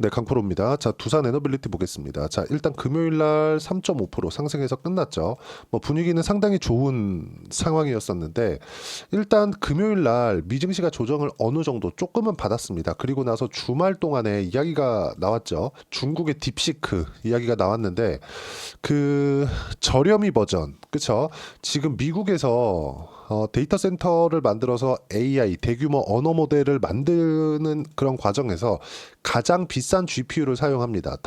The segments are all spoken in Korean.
네, 강프로입니다. 자, 두산 에너빌리티 보겠습니다. 자, 일단 금요일 날 3.5% 상승해서 끝났죠. 뭐 분위기는 상당히 좋은 상황이었었는데 일단 금요일 날 미증시가 조정을 어느 정도 조금은 받았습니다. 그리고 나서 주말 동안에 이야기가 나왔죠. 중국의 딥시크 이야기가 나왔는데 그 저렴이 버전, 그쵸? 지금 미국에서 데이터 센터를 만들어서 AI 대규모 언어 모델을 만드는 그런 과정에서 가장 비싼 GPU를 사용합니다.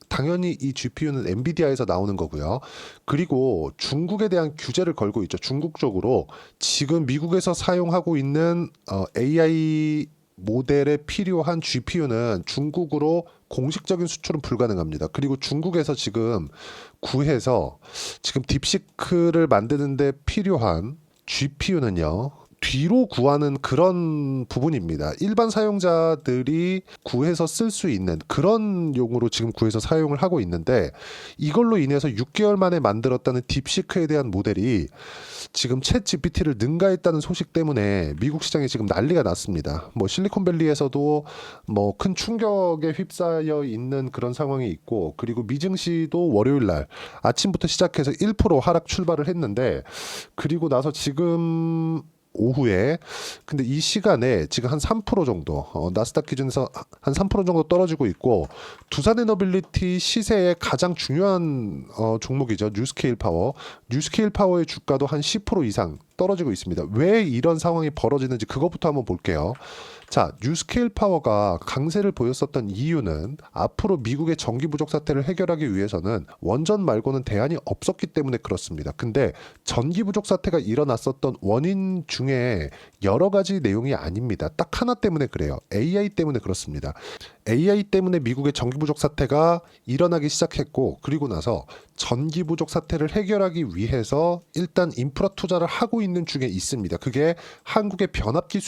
당연히 이 GPU는 엔비디아에서 나오는 거고요. 그리고 중국에 대한 규제를 걸고 있죠. 중국 쪽으로 지금 미국에서 사용하고 있는 AI 모델에 필요한 GPU는 중국으로 공식적인 수출은 불가능합니다. 그리고 중국에서 지금 구해서 지금 딥시크를 만드는데 필요한 GPU는요. 뒤로 구하는 그런 부분입니다. 일반 사용자들이 구해서 쓸 수 있는 그런 용으로 지금 구해서 사용을 하고 있는데 이걸로 인해서 6개월 만에 만들었다는 딥시크에 대한 모델이 지금 챗 GPT를 능가했다는 소식 때문에 미국 시장에 지금 난리가 났습니다. 뭐 실리콘밸리에서도 뭐 큰 충격에 휩싸여 있는 그런 상황이 있고 그리고 미증시도 월요일 날 아침부터 시작해서 1% 하락 출발을 했는데 그리고 나서 지금 오후에 근데 이 시간에 지금 한 3% 정도 나스닥 기준에서 한 3% 정도 떨어지고 있고 두산 에너빌리티 시세의 가장 중요한 종목이죠. 뉴스케일 파워. 뉴스케일 파워의 주가도 한 10% 이상 떨어지고 있습니다. 왜 이런 상황이 벌어지는지 그것부터 한번 볼게요. 자, 뉴스케일 파워가 강세를 보였었던 이유는 앞으로 미국의 전기 부족 사태를 해결하기 위해서는 원전 말고는 대안이 없었기 때문에 그렇습니다. 근데 전기 부족 사태가 일어났었던 원인 중에 여러 가지 내용이 아닙니다. 딱 하나 때문에 그래요. AI 때문에 그렇습니다. AI 때문에 미국의 전기 부족 사태가 일어나기 시작했고 그리고 나서 전기 부족 사태를 해결하기 위해서 일단 인프라 투자를 하고 있는 중에 있습니다. 그게 한국의 변압기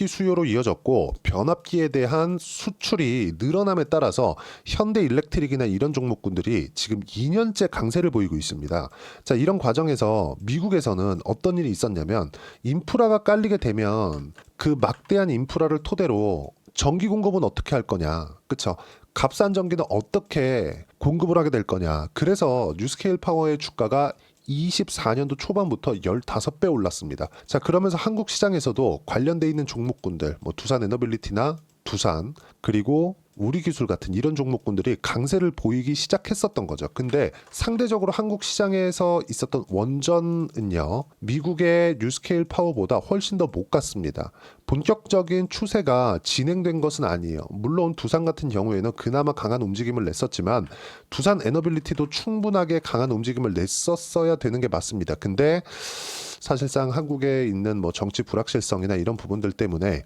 수요로 이어졌고 변압기에 대한 수출이 늘어남에 따라서 현대 일렉트릭이나 이런 종목군들이 지금 2년째 강세를 보이고 있습니다. 자, 이런 과정에서 미국에서는 어떤 일이 있었냐면 인프라가 깔리게 되면 그 막대한 인프라를 토대로 전기 공급은 어떻게 할 거냐, 그쵸? 값싼 전기는 어떻게 공급을 하게 될 거냐. 그래서 뉴스케일 파워의 주가가 24년도 초반부터 15배 올랐습니다. 자, 그러면서 한국 시장에서도 관련돼 있는 종목군들, 뭐 두산 에너빌리티나 두산 그리고 우리기술 같은 이런 종목군들이 강세를 보이기 시작했었던 거죠. 근데 상대적으로 한국 시장에서 있었던 원전은요, 미국의 뉴스케일 파워보다 훨씬 더 못 갔습니다. 본격적인 추세가 진행된 것은 아니에요. 물론 두산 같은 경우에는 그나마 강한 움직임을 냈었지만 두산 에너빌리티도 충분하게 강한 움직임을 냈었어야 되는 게 맞습니다. 근데 사실상 한국에 있는 뭐 정치 불확실성이나 이런 부분들 때문에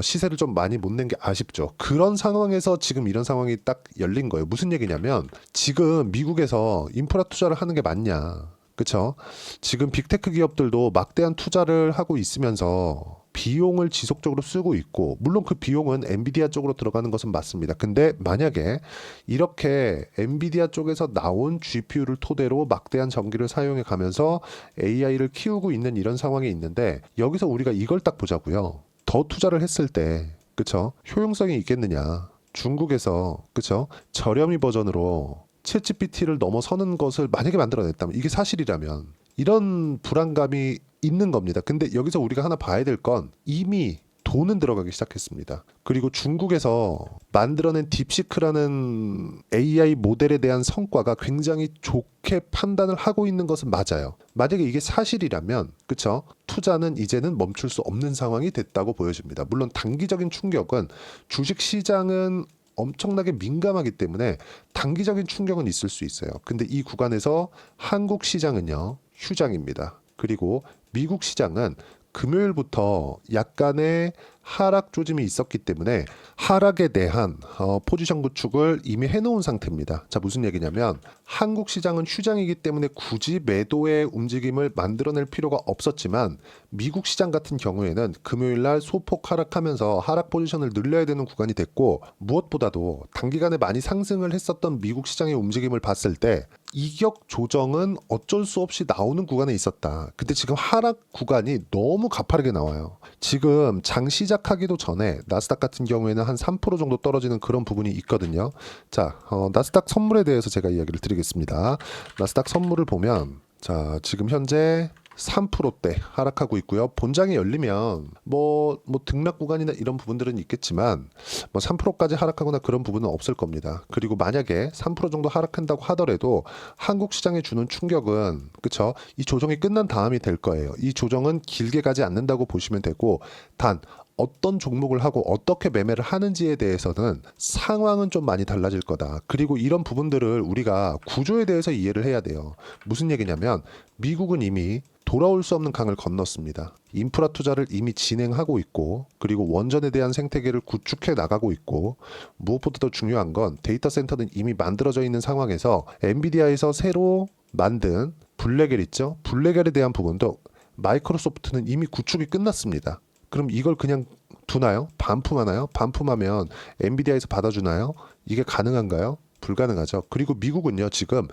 시세를 좀 많이 못 낸 게 아쉽죠. 그런 상황에서 지금 이런 상황이 딱 열린 거예요. 무슨 얘기냐면 지금 미국에서 인프라 투자를 하는 게 맞냐. 그쵸? 지금 빅테크 기업들도 막대한 투자를 하고 있으면서 비용을 지속적으로 쓰고 있고 물론 그 비용은 엔비디아 쪽으로 들어가는 것은 맞습니다. 근데 만약에 이렇게 엔비디아 쪽에서 나온 GPU를 토대로 막대한 전기를 사용해 가면서 AI를 키우고 있는 이런 상황이 있는데 여기서 우리가 이걸 딱 보자고요. 더 투자를 했을 때 그쵸? 효용성이 있겠느냐. 중국에서 그쵸? 저렴이 버전으로 챗GPT를 넘어서는 것을 만약에 만들어냈다면 이게 사실이라면 이런 불안감이 있는 겁니다. 근데 여기서 우리가 하나 봐야 될 건 이미 돈은 들어가기 시작했습니다. 그리고 중국에서 만들어낸 딥시크라는 AI 모델에 대한 성과가 굉장히 좋게 판단을 하고 있는 것은 맞아요. 만약에 이게 사실이라면 그쵸? 투자는 이제는 멈출 수 없는 상황이 됐다고 보여집니다. 물론 단기적인 충격은 주식시장은 엄청나게 민감하기 때문에 단기적인 충격은 있을 수 있어요. 근데 이 구간에서 한국 시장은요, 휴장입니다. 그리고 미국 시장은 금요일부터 약간의 하락 조짐이 있었기 때문에 하락에 대한 포지션 구축을 이미 해놓은 상태입니다. 자, 무슨 얘기냐면 한국 시장은 휴장이기 때문에 굳이 매도의 움직임을 만들어낼 필요가 없었지만 미국 시장 같은 경우에는 금요일 날 소폭 하락하면서 하락 포지션을 늘려야 되는 구간이 됐고 무엇보다도 단기간에 많이 상승을 했었던 미국 시장의 움직임을 봤을 때 이격 조정은 어쩔 수 없이 나오는 구간에 있었다. 근데 지금 하락 구간이 너무 가파르게 나와요. 지금 장 시장 시작하기도 전에 나스닥 같은 경우에는 한 3% 정도 떨어지는 그런 부분이 있거든요. 자, 나스닥 선물에 대해서 제가 이야기를 드리겠습니다. 나스닥 선물을 보면 자, 지금 현재 3%대 하락하고 있고요. 본장이 열리면 뭐 등락 구간이나 이런 부분들은 있겠지만 뭐 3%까지 하락하거나 그런 부분은 없을 겁니다. 그리고 만약에 3% 정도 하락한다고 하더라도 한국 시장에 주는 충격은 그쵸? 이 조정이 끝난 다음이 될 거예요. 이 조정은 길게 가지 않는다고 보시면 되고 단 어떤 종목을 하고 어떻게 매매를 하는지에 대해서는 상황은 좀 많이 달라질 거다. 그리고 이런 부분들을 우리가 구조에 대해서 이해를 해야 돼요. 무슨 얘기냐면 미국은 이미 돌아올 수 없는 강을 건넜습니다. 인프라 투자를 이미 진행하고 있고 그리고 원전에 대한 생태계를 구축해 나가고 있고 무엇보다 더 중요한 건 데이터 센터는 이미 만들어져 있는 상황에서 엔비디아에서 새로 만든 블랙엘 있죠? 블랙엘에 대한 부분도 마이크로소프트는 이미 구축이 끝났습니다. 그럼 이걸 그냥 두나요? 반품하나요? 반품하면 엔비디아에서 받아주나요? 이게 가능한가요? 불가능하죠. 그리고 미국은요, 지금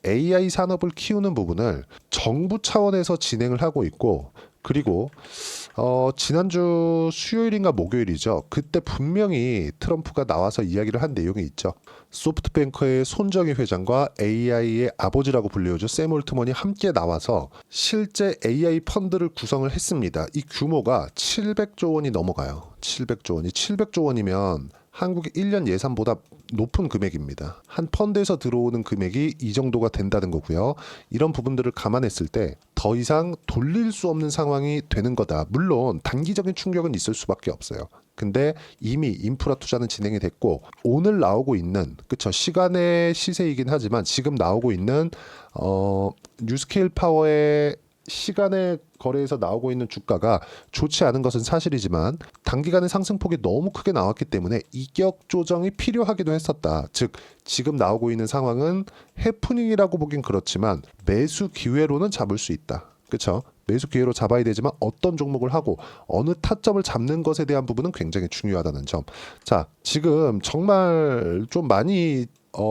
AI 산업을 키우는 부분을 정부 차원에서 진행을 하고 있고, 그리고 지난주 수요일인가 목요일이죠. 그때 분명히 트럼프가 나와서 이야기를 한 내용이 있죠. 소프트뱅크의 손정희 회장과 AI의 아버지라고 불리우죠. 샘 올트먼이 함께 나와서 실제 AI 펀드를 구성을 했습니다. 이 규모가 700조 원이 넘어가요. 700조 원이 700조 원이면 한국의 1년 예산보다 높은 금액입니다. 한 펀드에서 들어오는 금액이 이 정도가 된다는 거고요. 이런 부분들을 감안했을 때 더 이상 돌릴 수 없는 상황이 되는 거다. 물론 단기적인 충격은 있을 수밖에 없어요. 근데 이미 인프라 투자는 진행이 됐고 오늘 나오고 있는 그쵸 시간의 시세이긴 하지만 지금 나오고 있는 뉴스케일 파워의 시간의 거래에서 나오고 있는 주가가 좋지 않은 것은 사실이지만 단기간의 상승폭이 너무 크게 나왔기 때문에 이격 조정이 필요하기도 했었다. 즉 지금 나오고 있는 상황은 해프닝이라고 보긴 그렇지만 매수 기회로는 잡을 수 있다. 그렇죠? 매수 기회로 잡아야 되지만 어떤 종목을 하고 어느 타점을 잡는 것에 대한 부분은 굉장히 중요하다는 점. 자, 지금 정말 좀 많이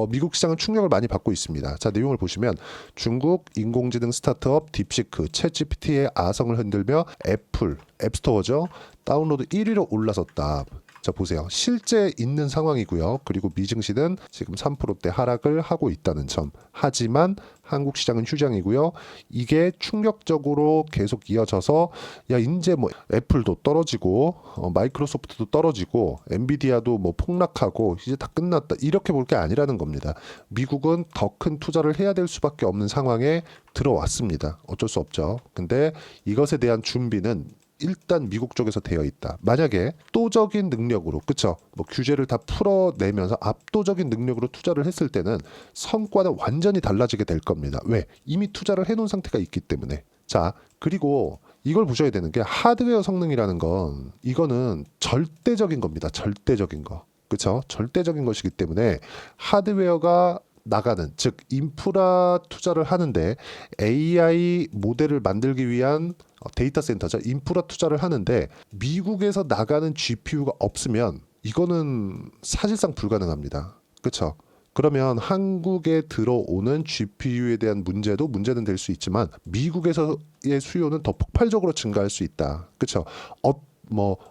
미국 시장은 충격을 많이 받고 있습니다. 자, 내용을 보시면 중국 인공지능 스타트업 딥시크, 챗GPT의 아성을 흔들며 애플, 앱스토어죠. 다운로드 1위로 올라섰다. 자, 보세요. 실제 있는 상황이고요. 그리고 미증시는 지금 3%대 하락을 하고 있다는 점. 하지만 한국 시장은 휴장이고요. 이게 충격적으로 계속 이어져서 야, 이제 뭐 애플도 떨어지고 마이크로소프트도 떨어지고 엔비디아도 뭐 폭락하고 이제 다 끝났다. 이렇게 볼 게 아니라는 겁니다. 미국은 더 큰 투자를 해야 될 수밖에 없는 상황에 들어왔습니다. 어쩔 수 없죠. 근데 이것에 대한 준비는 일단 미국 쪽에서 되어 있다. 만약에 압도적인 능력으로, 그쵸? 뭐 규제를 다 풀어내면서 압도적인 능력으로 투자를 했을 때는 성과는 완전히 달라지게 될 겁니다. 왜? 이미 투자를 해놓은 상태가 있기 때문에. 자, 그리고 이걸 보셔야 되는 게 하드웨어 성능이라는 건 이거는 절대적인 겁니다. 절대적인 거. 그쵸? 절대적인 것이기 때문에 하드웨어가 나가는 즉 인프라 투자를 하는데 AI 모델을 만들기 위한 데이터 센터죠. 인프라 투자를 하는데 미국에서 나가는 GPU가 없으면 이거는 사실상 불가능합니다. 그렇죠? 그러면 한국에 들어오는 GPU에 대한 문제는 될 수 있지만 미국에서의 수요는 더 폭발적으로 증가할 수 있다. 그렇죠?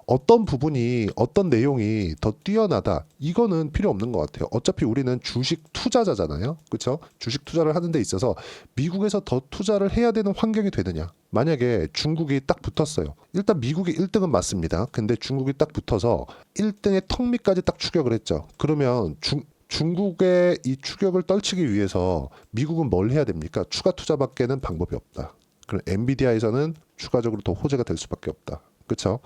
어떤 부분이 어떤 내용이 더 뛰어나다 이거는 필요 없는 것 같아요. 어차피 우리는 주식 투자자잖아요. 그렇죠? 주식 투자를 하는 데 있어서 미국에서 더 투자를 해야 되는 환경이 되느냐. 만약에 중국이 딱 붙었어요. 일단 미국이 1등은 맞습니다. 근데 중국이 딱 붙어서 1등의 턱 밑까지 딱 추격을 했죠. 그러면 중국의 이 추격을 떨치기 위해서 미국은 뭘 해야 됩니까? 추가 투자밖에는 방법이 없다. 그럼 엔비디아에서는 추가적으로 더 호재가 될 수밖에 없다. 그렇죠?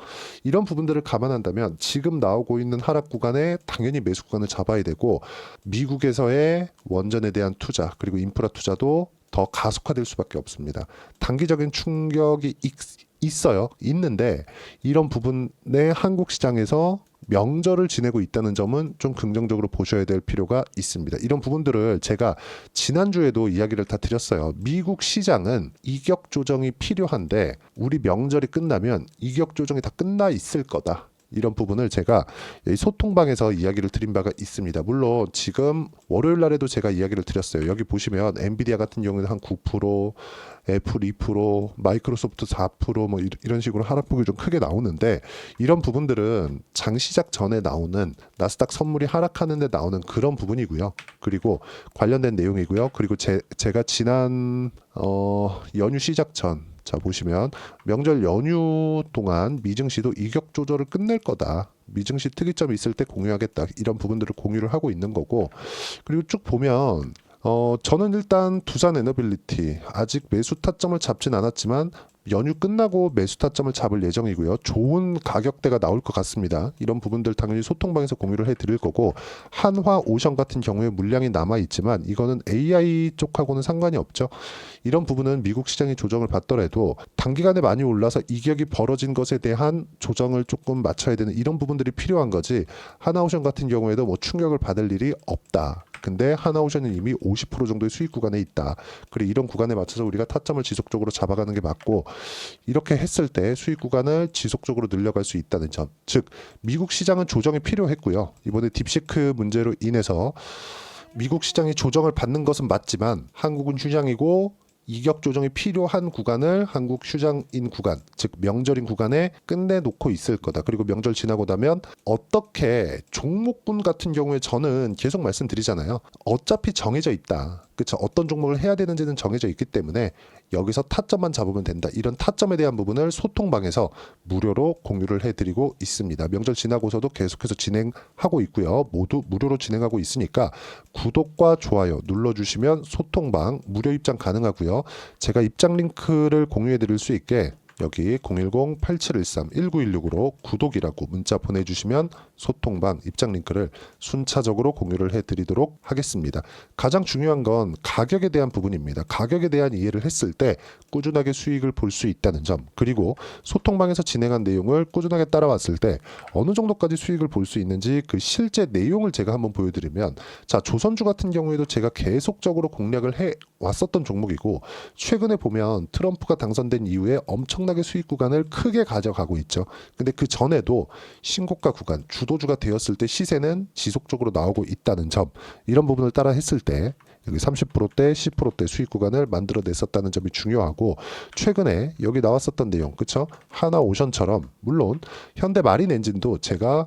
이런 부분들을 감안한다면 지금 나오고 있는 하락 구간에 당연히 매수 구간을 잡아야 되고 미국에서의 원전에 대한 투자 그리고 인프라 투자도 더 가속화될 수밖에 없습니다. 단기적인 충격이 있어요. 있는데 이런 부분에 한국 시장에서 명절을 지내고 있다는 점은 좀 긍정적으로 보셔야 될 필요가 있습니다. 이런 부분들을 제가 지난주에도 이야기를 다 드렸어요. 미국 시장은 이격 조정이 필요한데 우리 명절이 끝나면 이격 조정이 다 끝나 있을 거다. 이런 부분을 제가 이 소통방에서 이야기를 드린 바가 있습니다. 물론 지금 월요일 날에도 제가 이야기를 드렸어요. 여기 보시면 엔비디아 같은 경우는 한 9%, 애플 2%, 마이크로소프트 4%뭐 이런 식으로 하락폭이 좀 크게 나오는데, 이런 부분들은 장 시작 전에 나오는 나스닥 선물이 하락하는 데 나오는 그런 부분이고요. 그리고 관련된 내용이고요. 그리고 제가 지난 연휴 시작 전, 자 보시면 명절 연휴 동안 미증시도 이격 조절을 끝낼 거다, 미증시 특이점이 있을 때 공유하겠다, 이런 부분들을 공유를 하고 있는 거고, 그리고 쭉 보면 저는 일단 두산 에너빌리티 아직 매수 타점을 잡진 않았지만 연휴 끝나고 매수 타점을 잡을 예정이고요. 좋은 가격대가 나올 것 같습니다. 이런 부분들 당연히 소통방에서 공유를 해드릴 거고, 한화 오션 같은 경우에 물량이 남아 있지만 이거는 AI 쪽하고는 상관이 없죠. 이런 부분은 미국 시장이 조정을 받더라도 단기간에 많이 올라서 이격이 벌어진 것에 대한 조정을 조금 맞춰야 되는 이런 부분들이 필요한 거지, 하나오션 같은 경우에도 뭐 충격을 받을 일이 없다. 근데 하나오션은 이미 50% 정도의 수익 구간에 있다. 그리고 이런 구간에 맞춰서 우리가 타점을 지속적으로 잡아가는 게 맞고, 이렇게 했을 때 수익 구간을 지속적으로 늘려갈 수 있다는 점. 즉 미국 시장은 조정이 필요했고요. 이번에 딥시크 문제로 인해서 미국 시장이 조정을 받는 것은 맞지만 한국은 휴장이고 이격 조정이 필요한 구간을 한국 휴장인 구간, 즉 명절인 구간에 끝내놓고 있을 거다. 그리고 명절 지나고 나면 어떻게 종목군 같은 경우에 저는 계속 말씀드리잖아요. 어차피 정해져 있다. 그렇죠. 어떤 종목을 해야 되는지는 정해져 있기 때문에 여기서 타점만 잡으면 된다. 이런 타점에 대한 부분을 소통방에서 무료로 공유를 해드리고 있습니다. 명절 지나고서도 계속해서 진행하고 있고요. 모두 무료로 진행하고 있으니까 구독과 좋아요 눌러주시면 소통방 무료 입장 가능하고요. 제가 입장 링크를 공유해 드릴 수 있게 여기 010-8713-1916으로 구독이라고 문자 보내주시면 소통방 입장 링크를 순차적으로 공유를 해드리도록 하겠습니다. 가장 중요한 건 가격에 대한 부분입니다. 가격에 대한 이해를 했을 때 꾸준하게 수익을 볼 수 있다는 점, 그리고 소통방에서 진행한 내용을 꾸준하게 따라왔을 때 어느 정도까지 수익을 볼 수 있는지 그 실제 내용을 제가 한번 보여드리면, 자 조선주 같은 경우에도 제가 계속적으로 공략을 해 왔었던 종목이고, 최근에 보면 트럼프가 당선된 이후에 엄청나게 수익 구간을 크게 가져가고 있죠. 근데 그 전에도 신고가 구간, 주도주가 되었을 때 시세는 지속적으로 나오고 있다는 점, 이런 부분을 따라 했을 때 여기 30%대, 10%대 수익 구간을 만들어냈었다는 점이 중요하고, 최근에 여기 나왔었던 내용, 그쵸? 하나오션처럼 물론 현대 마린 엔진도 제가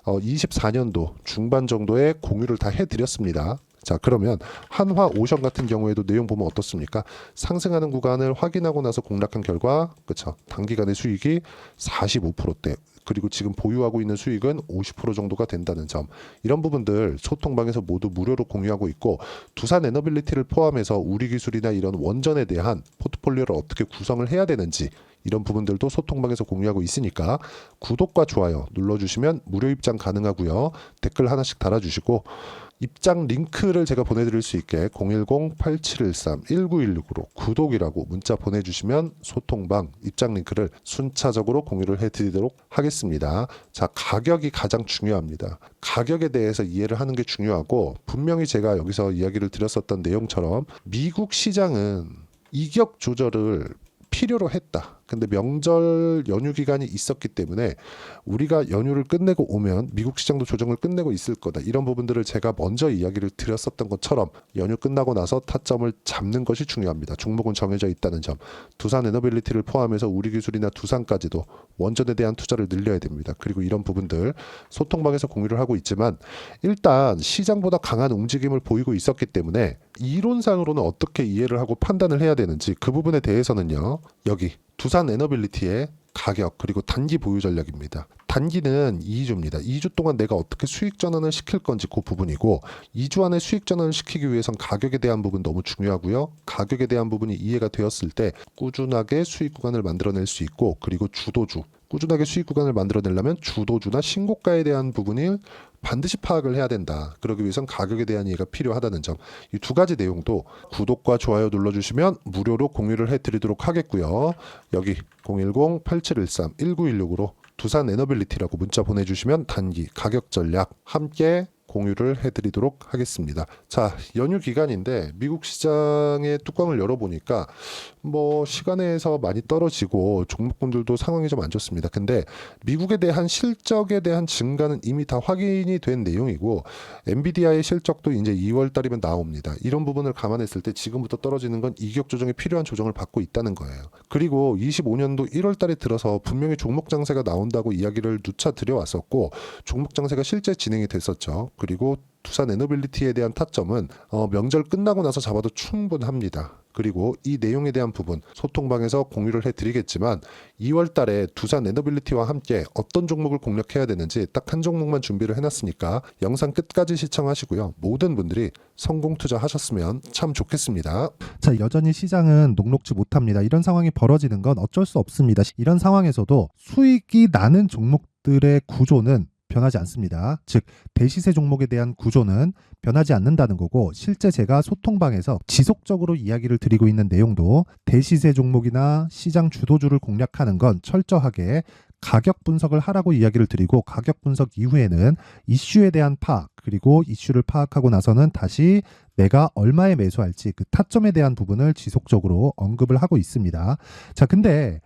24년도 중반 정도에 공유를 다 해드렸습니다. 자 그러면 한화 오션 같은 경우에도 내용 보면 어떻습니까? 상승하는 구간을 확인하고 나서 공략한 결과, 그쵸? 단기간의 수익이 45%대, 그리고 지금 보유하고 있는 수익은 50% 정도가 된다는 점, 이런 부분들 소통방에서 모두 무료로 공유하고 있고, 두산 에너빌리티를 포함해서 우리 기술이나 이런 원전에 대한 포트폴리오를 어떻게 구성을 해야 되는지 이런 부분들도 소통방에서 공유하고 있으니까 구독과 좋아요 눌러주시면 무료 입장 가능하고요. 댓글 하나씩 달아주시고 입장 링크를 제가 보내드릴 수 있게 010-8713-1916으로 구독이라고 문자 보내주시면 소통방 입장 링크를 순차적으로 공유를 해드리도록 하겠습니다. 자 가격이 가장 중요합니다. 가격에 대해서 이해를 하는 게 중요하고, 분명히 제가 여기서 이야기를 드렸었던 내용처럼 미국 시장은 이격 조절을 필요로 했다. 근데 명절 연휴 기간이 있었기 때문에 우리가 연휴를 끝내고 오면 미국 시장도 조정을 끝내고 있을 거다. 이런 부분들을 제가 먼저 이야기를 드렸었던 것처럼 연휴 끝나고 나서 타점을 잡는 것이 중요합니다. 종목은 정해져 있다는 점. 두산 에너빌리티를 포함해서 우리 기술이나 두산까지도 원전에 대한 투자를 늘려야 됩니다. 그리고 이런 부분들 소통방에서 공유를 하고 있지만, 일단 시장보다 강한 움직임을 보이고 있었기 때문에 이론상으로는 어떻게 이해를 하고 판단을 해야 되는지, 그 부분에 대해서는요 여기 두산 에너빌리티의 가격 그리고 단기 보유 전략입니다. 단기는 2주입니다. 2주 동안 내가 어떻게 수익 전환을 시킬 건지 그 부분이고, 2주 안에 수익 전환을 시키기 위해선 가격에 대한 부분 너무 중요하고요. 가격에 대한 부분이 이해가 되었을 때 꾸준하게 수익 구간을 만들어낼 수 있고, 그리고 주도주, 꾸준하게 수익 구간을 만들어내려면 주도주나 신고가에 대한 부분을 반드시 파악을 해야 된다. 그러기 위해선 가격에 대한 이해가 필요하다는 점, 이 두 가지 내용도 구독과 좋아요 눌러주시면 무료로 공유를 해드리도록 하겠고요. 여기 010-8713-1916으로 두산 에너빌리티라고 문자 보내주시면 단기 가격 전략 함께 공유를 해드리도록 하겠습니다. 자, 연휴 기간인데 미국 시장의 뚜껑을 열어보니까 뭐 시간에서 많이 떨어지고 종목군들도 상황이 좀 안 좋습니다. 근데 미국에 대한 실적에 대한 증가는 이미 다 확인이 된 내용이고 엔비디아의 실적도 이제 2월 달이면 나옵니다. 이런 부분을 감안했을 때 지금부터 떨어지는 건 이격 조정에 필요한 조정을 받고 있다는 거예요. 그리고 25년도 1월 달에 들어서 분명히 종목 장세가 나온다고 이야기를 누차 드려왔었고 종목 장세가 실제 진행이 됐었죠. 그리고 투산 에너빌리티에 대한 타점은 명절 끝나고 나서 잡아도 충분합니다. 그리고 이 내용에 대한 부분 소통방에서 공유를 해드리겠지만 2월 달에 두산 에너빌리티와 함께 어떤 종목을 공략해야 되는지 딱 한 종목만 준비를 해놨으니까 영상 끝까지 시청하시고요. 모든 분들이 성공 투자하셨으면 참 좋겠습니다. 자, 여전히 시장은 녹록지 못합니다. 이런 상황이 벌어지는 건 어쩔 수 없습니다. 이런 상황에서도 수익이 나는 종목들의 구조는 변하지 않습니다. 즉 대시세 종목에 대한 구조는 변하지 않는다는 거고 실제 제가 소통방에서 지속적으로 이야기를 드리고 있는 내용도 대시세 종목이나 시장 주도주를 공략하는 건 철저하게 가격 분석을 하라고 이야기를 드리고 가격 분석 이후에는 이슈에 대한 파악 그리고 이슈를 파악하고 나서는 다시 내가 얼마에 매수할지 그 타점에 대한 부분을 지속적으로 언급을 하고 있습니다. 자, 근데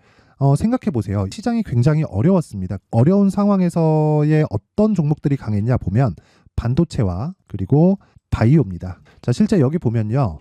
생각해 보세요. 시장이 굉장히 어려웠습니다. 어려운 상황에서의 어떤 종목들이 강했냐 보면 반도체와 그리고 바이오입니다. 자, 실제 여기 보면요.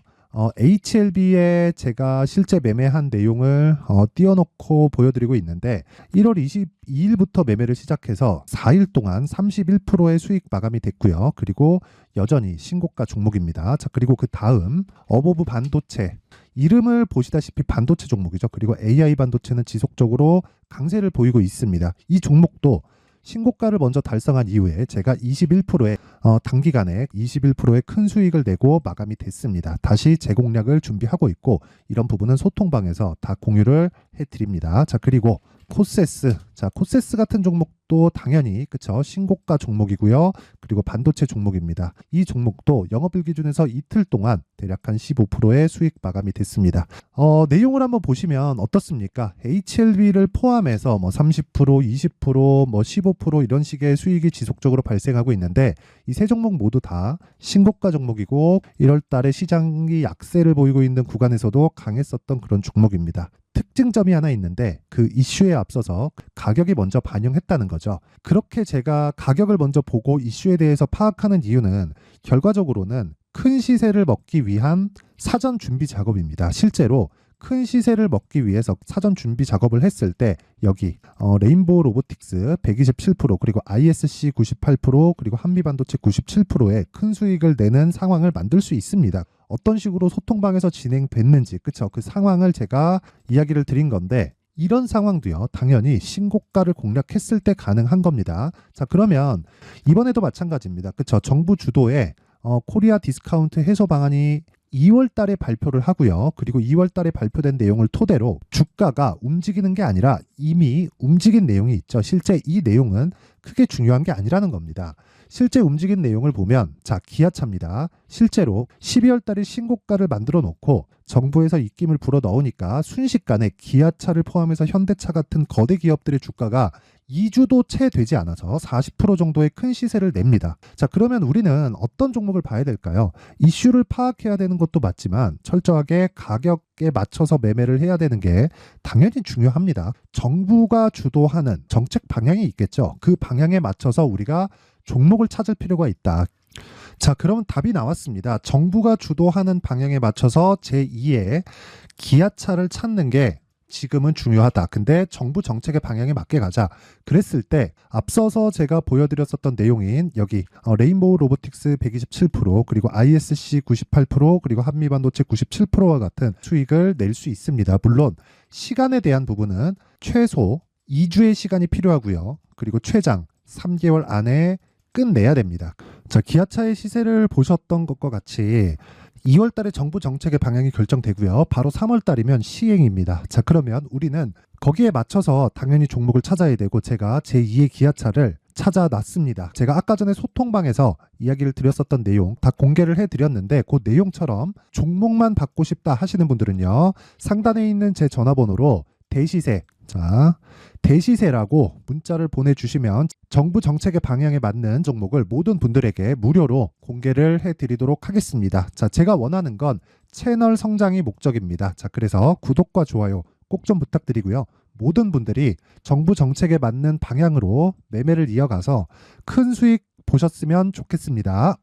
HLB에 제가 실제 매매한 내용을 띄워놓고 보여드리고 있는데 1월 22일부터 매매를 시작해서 4일 동안 31%의 수익 마감이 됐고요. 그리고 여전히 신고가 종목입니다. 자, 그리고 그 다음 어보브 반도체 이름을 보시다시피 반도체 종목이죠. 그리고 AI 반도체는 지속적으로 강세를 보이고 있습니다. 이 종목도 신고가를 먼저 달성한 이후에 제가 21%의 단기간에 21%의 큰 수익을 내고 마감이 됐습니다. 다시 재공략을 준비하고 있고 이런 부분은 소통방에서 다 공유를 해드립니다. 자, 그리고 코세스. 자, 코세스 같은 종목도 당연히 그쵸 신고가 종목이고요. 그리고 반도체 종목입니다. 이 종목도 영업일 기준에서 이틀 동안 대략 한 15%의 수익 마감이 됐습니다. 내용을 한번 보시면 어떻습니까? HLB를 포함해서 뭐 30%, 20%, 뭐 15% 이런 식의 수익이 지속적으로 발생하고 있는데 이 세 종목 모두 다 신고가 종목이고 1월 달에 시장이 약세를 보이고 있는 구간에서도 강했었던 그런 종목입니다. 특징점이 하나 있는데 그 이슈에 앞서서 가격이 먼저 반영했다는 거죠. 그렇게 제가 가격을 먼저 보고 이슈에 대해서 파악하는 이유는 결과적으로는 큰 시세를 먹기 위한 사전 준비 작업입니다. 실제로 큰 시세를 먹기 위해서 사전 준비 작업을 했을 때 여기 레인보우 로보틱스 127% 그리고 ISC 98% 그리고 한미반도체 97%의 큰 수익을 내는 상황을 만들 수 있습니다. 어떤 식으로 소통방에서 진행됐는지 그쵸? 그 상황을 제가 이야기를 드린 건데 이런 상황도요 당연히 신고가를 공략했을 때 가능한 겁니다. 자, 그러면 이번에도 마찬가지입니다. 그쵸? 정부 주도의 코리아 디스카운트 해소 방안이 2월 달에 발표를 하고요. 그리고 2월 달에 발표된 내용을 토대로 주가가 움직이는 게 아니라 이미 움직인 내용이 있죠. 실제 이 내용은 크게 중요한 게 아니라는 겁니다. 실제 움직인 내용을 보면 자, 기아차입니다. 실제로 12월 달에 신고가를 만들어 놓고 정부에서 입김을 불어 넣으니까 순식간에 기아차를 포함해서 현대차 같은 거대 기업들의 주가가 2주도 채 되지 않아서 40% 정도의 큰 시세를 냅니다. 자, 그러면 우리는 어떤 종목을 봐야 될까요? 이슈를 파악해야 되는 것도 맞지만 철저하게 가격에 맞춰서 매매를 해야 되는 게 당연히 중요합니다. 정부가 주도하는 정책 방향이 있겠죠. 그 방향에 맞춰서 우리가 종목을 찾을 필요가 있다. 자, 그러면 답이 나왔습니다. 정부가 주도하는 방향에 맞춰서 제2의 기아차를 찾는 게 지금은 중요하다. 근데 정부 정책의 방향에 맞게 가자. 그랬을 때 앞서서 제가 보여드렸었던 내용인 여기 레인보우 로보틱스 127% 그리고 ISC 98% 그리고 한미반도체 97%와 같은 수익을 낼 수 있습니다. 물론 시간에 대한 부분은 최소 2주의 시간이 필요하고요. 그리고 최장 3개월 안에 끝내야 됩니다. 자, 기아차의 시세를 보셨던 것과 같이 2월 달에 정부 정책의 방향이 결정되고요. 바로 3월 달이면 시행입니다. 자, 그러면 우리는 거기에 맞춰서 당연히 종목을 찾아야 되고 제가 제2의 기아차를 찾아놨습니다. 제가 아까 전에 소통방에서 이야기를 드렸었던 내용 다 공개를 해드렸는데 그 내용처럼 종목만 받고 싶다 하시는 분들은요. 상단에 있는 제 전화번호로 대시세 자, 대시세라고 문자를 보내주시면 정부 정책의 방향에 맞는 종목을 모든 분들에게 무료로 공개를 해드리도록 하겠습니다. 자, 제가 원하는 건 채널 성장이 목적입니다. 자, 그래서 구독과 좋아요 꼭 좀 부탁드리고요. 모든 분들이 정부 정책에 맞는 방향으로 매매를 이어가서 큰 수익 보셨으면 좋겠습니다.